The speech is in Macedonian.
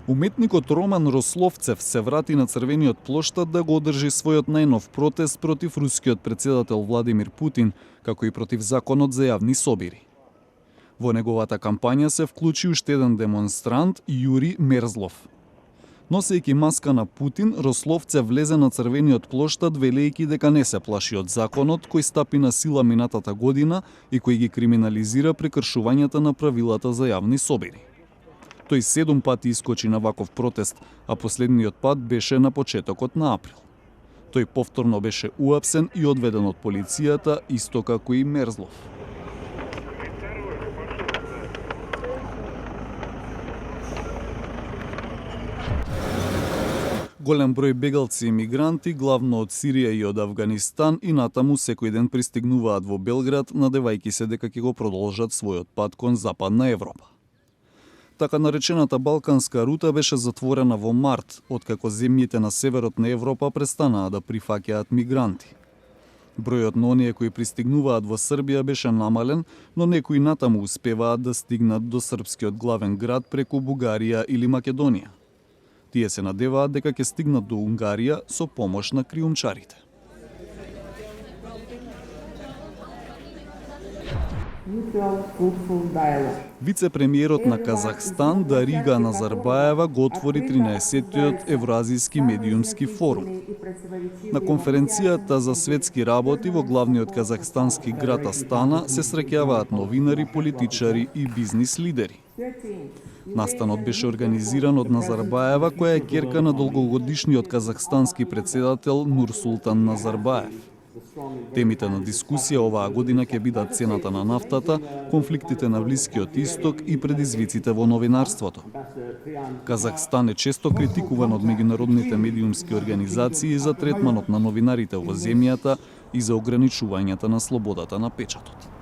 Уметникот Роман Рословцев се врати на црвениот плоштад да го одржи својот најнов протест против рускиот председател Владимир Путин, како и против законот за јавни собири. Во неговата кампања се вклучи уште еден демонстрант, Јури Мерзлов. Носејќи маска на Путин, Рословцев влезе на црвениот плоштад велејќи дека не се плаши од законот кој стапи на сила минатата година и кој ги криминализира прекршувањата на правилата за јавни собири. Тој 7 пати искочи на ваков протест, а последниот пат беше на почетокот на април. Тој повторно беше уапсен и одведен од полицијата, исто како и Мерзлов. Голем број бегалци и мигранти, главно од Сирија и од Авганистан, и натаму секој ден пристигнуваат во Белград, надевајќи се дека ќе го продолжат својот пат кон Западна Европа. Така наречената Балканска рута беше затворена во март, откако земјите на северот на Европа престанаа да прифаќаат мигранти. Бројот на оние кои пристигнуваат во Србија беше намален, но некои натаму успеваат да стигнат до српскиот главен град преку Бугарија или Македонија. Тие се надеваат дека ќе стигнат до Унгарија со помош на криумчарите. Вице-премиерот на Казахстан Дарига Назарбаева го отвори 13-тиот Евроазијски медиумски форум. На конференцијата за светски работи во главниот казахстански град Астана се среќаваат новинари, политичари и бизнис лидери. Настанот беше организиран од Назарбаева, која е ќерка на долгогодишниот казахстански председател Нурсултан Назарбаев. Темите на дискусија оваа година ќе бидат цената на нафтата, конфликтите на Блискиот Исток и предизвиците во новинарството. Казахстан е често критикуван од меѓународните медиумски организации за третманот на новинарите во земјата и за ограничувањето на слободата на печатот.